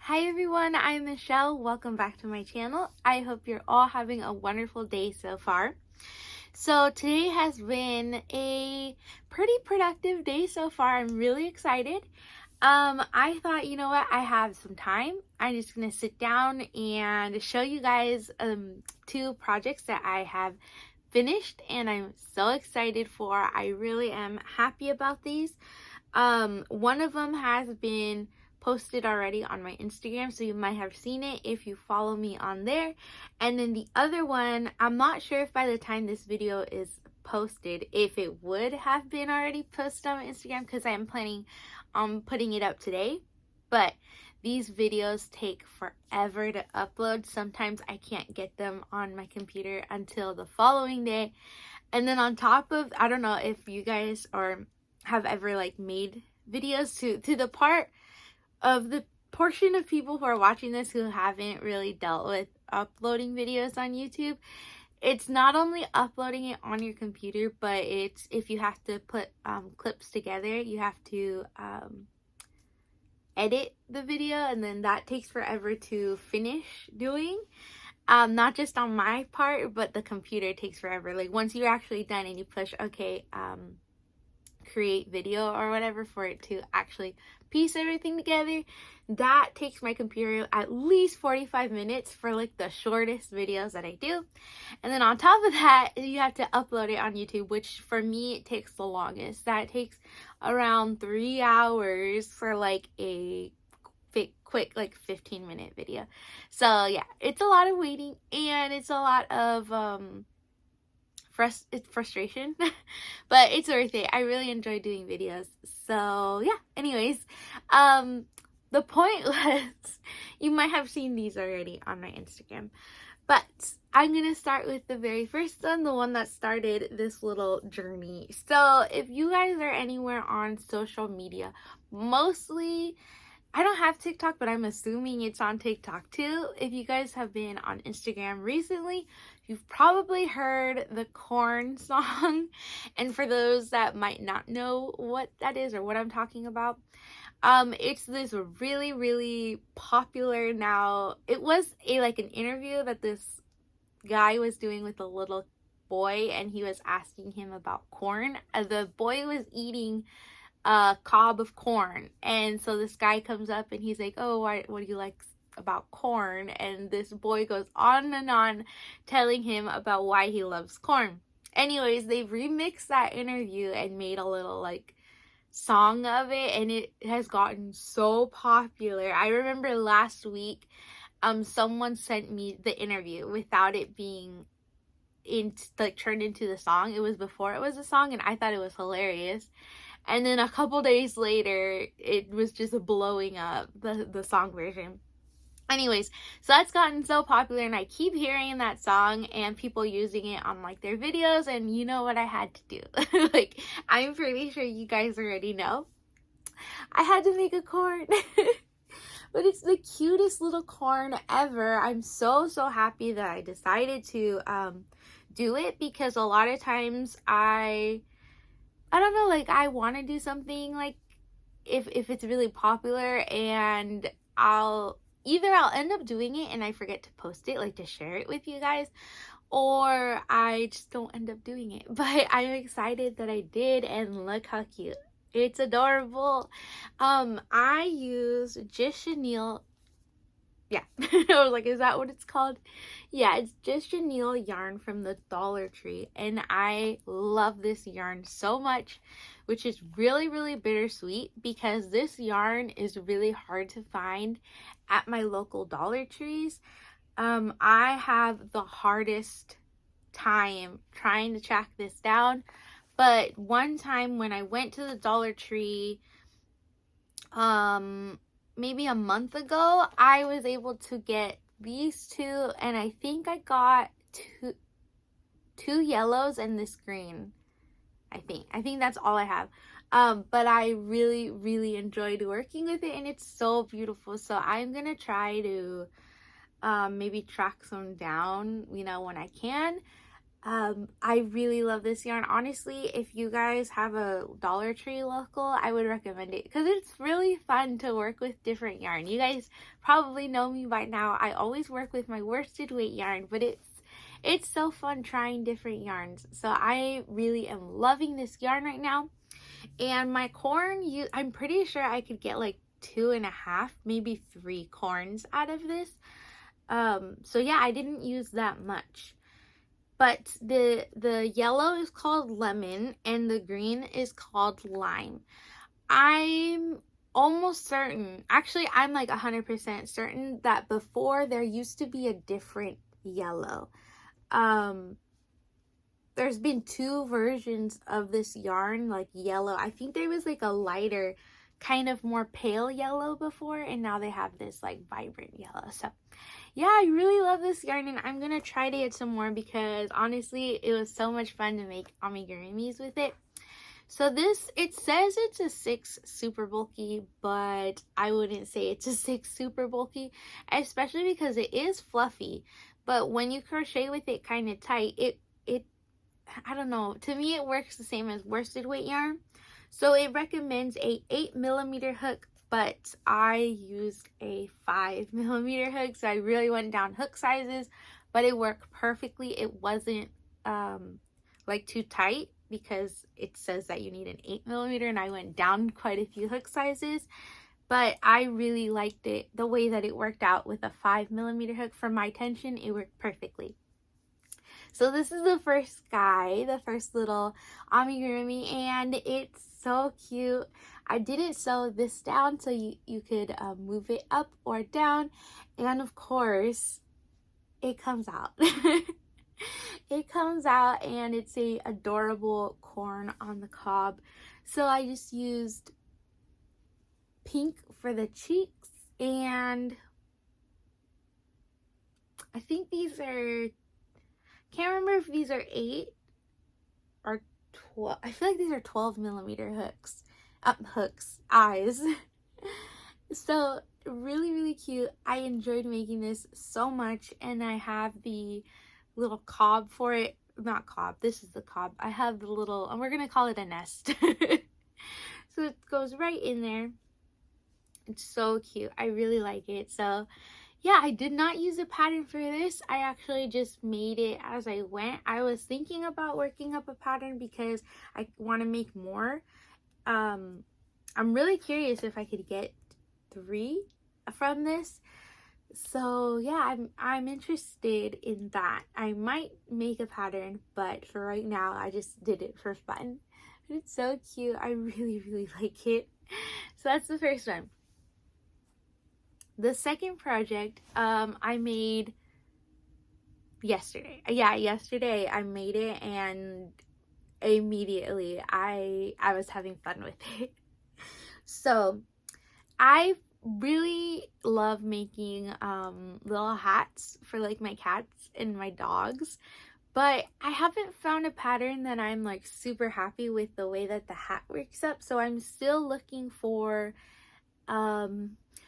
Hi everyone, I'm Michelle. Welcome back to my channel. I hope you're all having a wonderful day so far. So today has been a pretty productive day so far. I'm really excited. I thought, you know what, I have some time. I'm just gonna sit down and show you guys two projects that I have finished and I'm so excited for. I really am happy about these. One of them has been posted already on my Instagram, so you might have seen it if you follow me on there. And then the other one, I'm not sure if by the time this video is posted, if it would have been already posted on my Instagram because I am planning on putting it up today. But these videos take forever to upload. Sometimes I can't get them on my computer until the following day. And then on top of, I don't know if you guys or have ever like made videos to the part of the portion of people who are watching this who haven't really dealt with uploading videos on YouTube. It's not only uploading it on your computer, but it's if you have to put clips together, you have to edit the video, and then that takes forever to finish doing. Not just on my part, but the computer takes forever. Like once you're actually done and you push okay, create video or whatever for it to actually piece everything together, that takes my computer at least 45 minutes for like the shortest videos that I do. And then on top of that, you have to upload it on YouTube, which for me it takes the longest. That takes around 3 hours for like a quick like 15-minute video. So yeah, it's a lot of waiting and it's a lot of it's frustration, but it's worth it. I really enjoy doing videos. So yeah, anyways, the point was, you might have seen these already on my Instagram, but I'm gonna start with the very first one, the one that started this little journey. So if you guys are anywhere on social media, mostly I don't have TikTok, but I'm assuming it's on TikTok too. If you guys have been on Instagram recently, you've probably heard the Korn song. And for those that might not know what that is or what I'm talking about, it's this really, really popular now. It was like an interview that this guy was doing with a little boy, and he was asking him about corn. The boy was eating a cob of corn, and so this guy comes up and he's like, oh, what do you like about corn? And this boy goes on and on telling him about why he loves corn. Anyways, they've remixed that interview and made a little like song of it, and it has gotten so popular. I remember last week someone sent me the interview without it being like turned into the song. It was before it was a song, and I thought it was hilarious. And then a couple days later, it was just blowing up, the song version. Anyways, so that's gotten so popular, and I keep hearing that song and people using it on like their videos, and you know what I had to do. Like, I'm pretty sure you guys already know. I had to make a corn. But it's the cutest little corn ever. I'm so happy that I decided to do it, because a lot of times I don't know, like I want to do something like if it's really popular, and I'll end up doing it and I forget to post it, like to share it with you guys, or I just don't end up doing it. But I'm excited that I did, and look how cute. It's adorable. I use Just Chenille. Yeah, I was like, is that what it's called? Yeah, it's Just Chenille yarn from the Dollar Tree, and I love this yarn so much, which is really, really bittersweet, because this yarn is really hard to find at my local Dollar Trees. I have the hardest time trying to track this down, but one time when I went to the Dollar Tree, maybe a month ago, I was able to get these two, and I think I got two yellows and this green. I think that's all I have. But I really, really enjoyed working with it, and it's so beautiful. So I'm gonna try to maybe track some down, you know, when I can. I really love this yarn. Honestly, if you guys have a Dollar Tree local, I would recommend it because it's really fun to work with different yarn. You guys probably know me by now. I always work with my worsted weight yarn, but it's so fun trying different yarns. So I really am loving this yarn right now. And my corn, I'm pretty sure I could get like 2.5, maybe 3 corns out of this. So yeah, I didn't use that much. But the yellow is called lemon and the green is called lime. I'm almost certain, actually I'm like 100% certain that before there used to be a different yellow. There's been 2 versions of this yarn, like yellow. I think there was like a lighter, kind of more pale yellow before, and now they have this like vibrant yellow. So yeah, I really love this yarn, and I'm gonna try to get some more because honestly it was so much fun to make amigurumis with it. So this, it says it's a 6 super bulky, but I wouldn't say it's a 6 super bulky, especially because it is fluffy. But when you crochet with it kind of tight, it I don't know, to me it works the same as worsted weight yarn. So it recommends a 8mm hook, but I used a 5mm hook, so I really went down hook sizes, but it worked perfectly. It wasn't like too tight because it says that you need an 8mm, and I went down quite a few hook sizes. But I really liked it, the way that it worked out with a 5mm hook. For my tension, it worked perfectly. So this is the first guy, the first little amigurumi, and it's so cute. I didn't sew this down so you could move it up or down, and of course it comes out. It comes out and it's a adorable corn on the cob. So I just used pink for the cheeks, and I think these are, can't remember if these are 8 or 12. I feel like these are 12mm hooks. Eyes. So really, really cute. I enjoyed making this so much, and I have the little cob for it. Not cob, this is the cob. I have the little, and we're gonna call it a nest. So it goes right in there. It's so cute. I really like it. So yeah, I did not use a pattern for this. I actually just made it as I went. I was thinking about working up a pattern because I want to make more. I'm really curious if I could get 3 from this. So yeah, I'm interested in that. I might make a pattern, but for right now I just did it for fun. And it's so cute. I really, really like it. So that's the first one. The second project I made yesterday. Yeah, yesterday I made it, and immediately I was having fun with it. So I really love making little hats for like my cats and my dogs, but I haven't found a pattern that I'm like super happy with the way that the hat works up. So I'm still looking for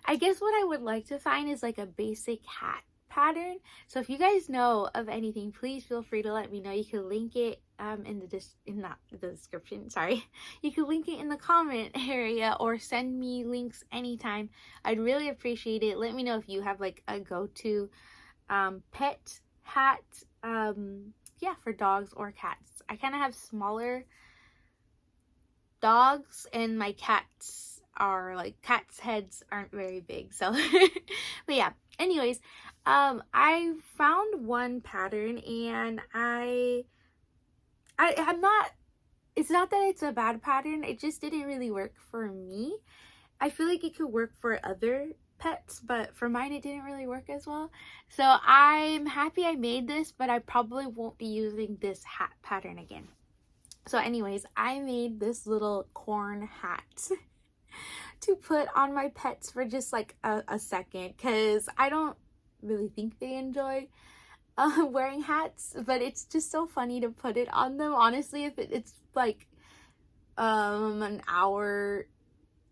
I guess what I would like to find is like a basic hat pattern. So if you guys know of anything, please feel free to let me know. You can link it in the description, sorry. You can link it in the comment area or send me links anytime. I'd really appreciate it. Let me know if you have like a go-to pet hat, yeah, for dogs or cats. I kind of have smaller dogs, and my cats are like, cats' heads aren't very big, so but yeah, anyways, I found one pattern, and I'm not, it's not that it's a bad pattern, it just didn't really work for me. I feel like it could work for other pets, but for mine it didn't really work as well. So I'm happy I made this, but I probably won't be using this hat pattern again. So anyways, I made this little corn hat to put on my pets for just like a second, because I don't really think they enjoy wearing hats, but it's just so funny to put it on them. Honestly, if it's like an hour,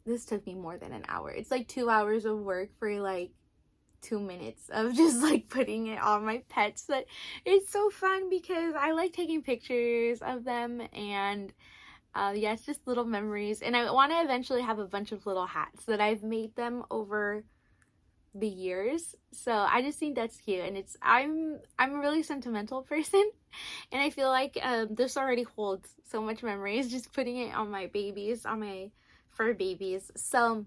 this took me more than an hour. It's like 2 hours of work for like 2 minutes of just like putting it on my pets. But it's so fun because I like taking pictures of them, and yeah, it's just little memories. And I want to eventually have a bunch of little hats that I've made them over the years. So I just think that's cute, and I'm a really sentimental person, and I feel like this already holds so much memories just putting it on my babies, on my fur babies. So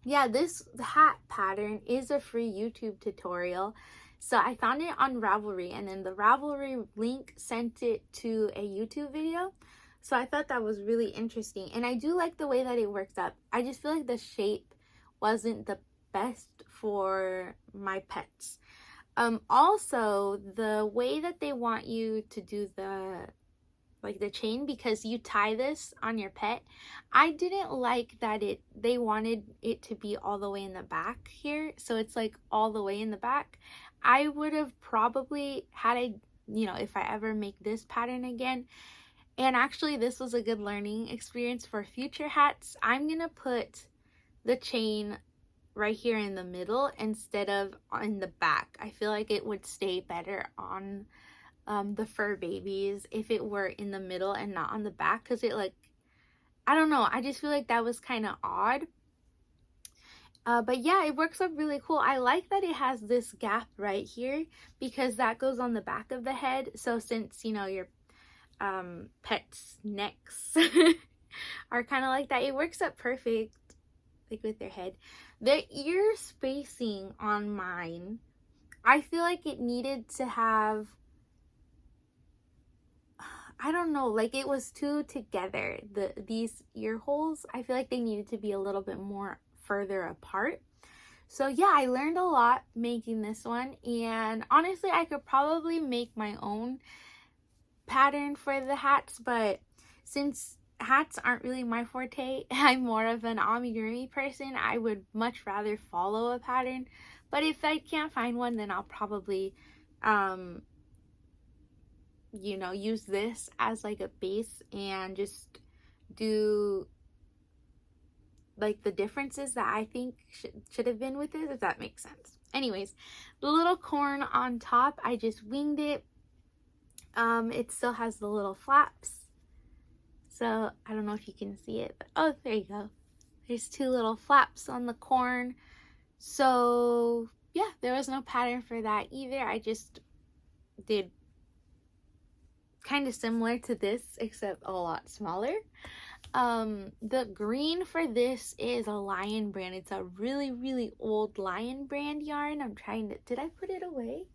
yeah, this hat pattern is a free YouTube tutorial. So I found it on Ravelry, and then the Ravelry link sent it to a YouTube video. So I thought that was really interesting, and I do like the way that it works up. I just feel like the shape wasn't the best for my pets. Also, the way that they want you to do the chain, because you tie this on your pet, I didn't like that they wanted it to be all the way in the back here, so it's like all the way in the back. I would have probably had if I ever make this pattern again, and actually this was a good learning experience for future hats, I'm gonna put the chain right here in the middle instead of in the back. I feel like it would stay better on the fur babies if it were in the middle and not on the back, because it, like, I don't know, I just feel like that was kind of odd. But yeah, it works up really cool. I like that it has this gap right here because that goes on the back of the head. So since your pets' necks are kind of like that, it works up perfect, like with their head. The ear spacing on mine, I feel like it needed to have, I don't know, like it was too together. These ear holes, I feel like they needed to be a little bit more further apart. So yeah, I learned a lot making this one, and honestly I could probably make my own pattern for the hats, but since hats aren't really my forte, I'm more of an amigurumi person, I would much rather follow a pattern. But if I can't find one, then I'll probably use this as like a base and just do like the differences that I think should have been with it, if that makes sense. Anyways, the little corn on top, I just winged it. It still has the little flaps, so I don't know if you can see it, but oh, there you go. There's two little flaps on the corn. So yeah, there was no pattern for that either. I just did kind of similar to this, except a lot smaller. The green for this is a Lion brand. It's a really, really old Lion brand yarn. I'm trying to, did I put it away?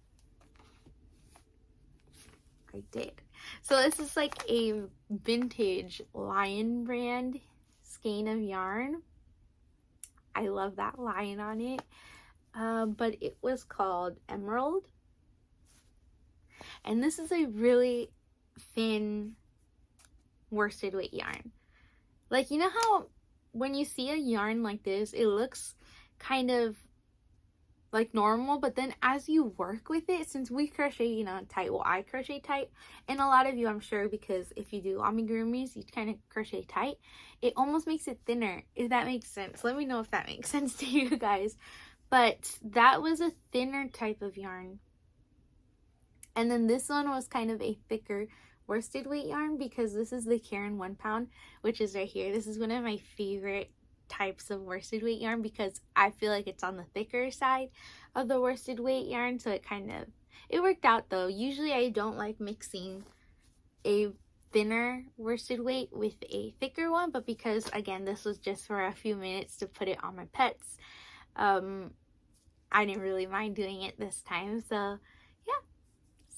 I did. So this is like a vintage Lion brand skein of yarn. I love that lion on it. But it was called Emerald. And this is a really thin worsted weight yarn. Like, you know how when you see a yarn like this, it looks kind of like normal, but then as you work with it, since we crochet tight, well, I crochet tight, and a lot of you, I'm sure, because if you do amigurumis, you kind of crochet tight, it almost makes it thinner, if that makes sense. Let me know if that makes sense to you guys. But that was a thinner type of yarn, and then this one was kind of a thicker worsted weight yarn, because this is the Caron 1 pound, which is right here. This is one of my favorite types of worsted weight yarn because I feel like it's on the thicker side of the worsted weight yarn, so it worked out though. Usually I don't like mixing a thinner worsted weight with a thicker one, but because again this was just for a few minutes to put it on my pets, I didn't really mind doing it this time. So yeah,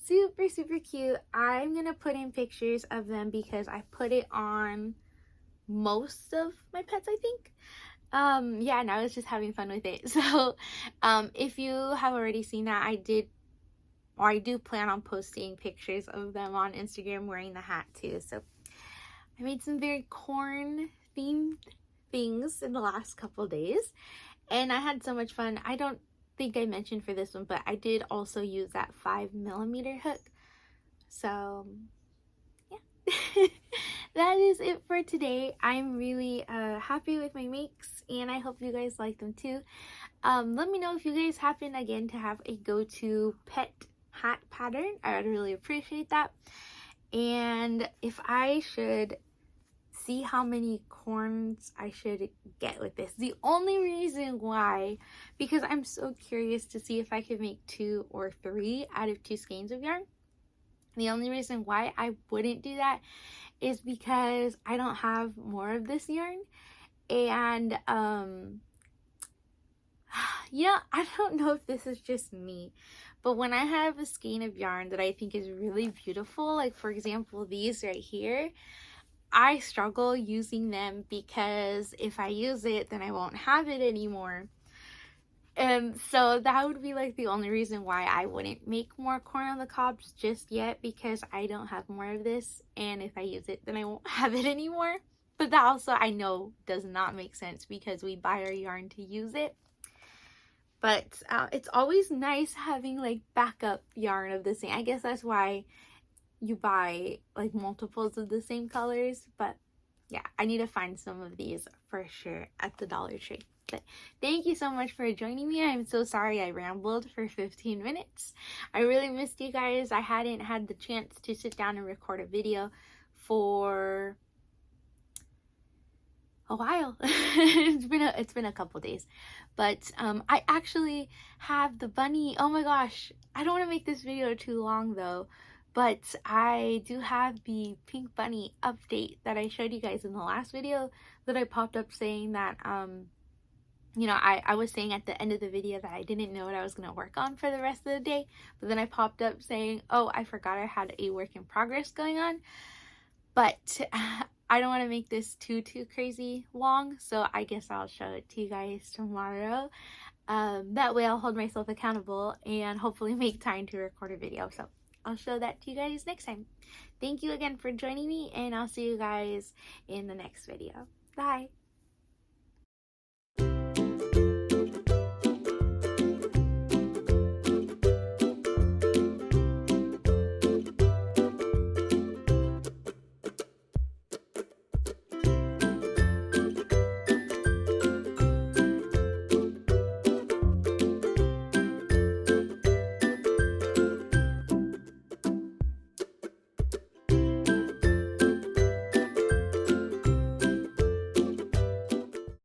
super, super cute. I'm gonna put in pictures of them because I put it on most of my pets, I think. Yeah, and I was just having fun with it. So if you have already seen that, I do plan on posting pictures of them on Instagram wearing the hat too. So I made some very corn themed things in the last couple days, and I had so much fun. I don't think I mentioned for this one, but I did also use that 5mm hook. So yeah. That is it for today. I'm really happy with my makes, and I hope you guys like them too. Let me know if you guys happen again to have a go-to pet hat pattern. I would really appreciate that. And if I should see how many corns I should get with this. The only reason why, because I'm so curious to see if I could make 2 or 3 out of 2 skeins of yarn. The only reason why I wouldn't do that is because I don't have more of this yarn. And yeah, I don't know if this is just me, but when I have a skein of yarn that I think is really beautiful, like for example these right here, I struggle using them because if I use it then I won't have it anymore. And so that would be like the only reason why I wouldn't make more corn on the cobs just yet, because I don't have more of this, and if I use it then I won't have it anymore. But that also I know does not make sense because we buy our yarn to use it. But it's always nice having like backup yarn of the same. I guess that's why you buy like multiples of the same colors. But yeah, I need to find some of these for sure at the Dollar Tree. But thank you so much for joining me. I'm so sorry I rambled for 15 minutes. I really missed you guys. I hadn't had the chance to sit down and record a video for a while. It's been a couple days, but I actually have the bunny. Oh my gosh, I don't want to make this video too long though, but I do have the pink bunny update that I showed you guys in the last video that I popped up saying that you know, I was saying at the end of the video that I didn't know what I was going to work on for the rest of the day, but then I popped up saying, oh, I forgot I had a work in progress going on. But I don't want to make this too crazy long, so I guess I'll show it to you guys tomorrow. That way I'll hold myself accountable and hopefully make time to record a video. So I'll show that to you guys next time. Thank you again for joining me, and I'll see you guys in the next video. Bye!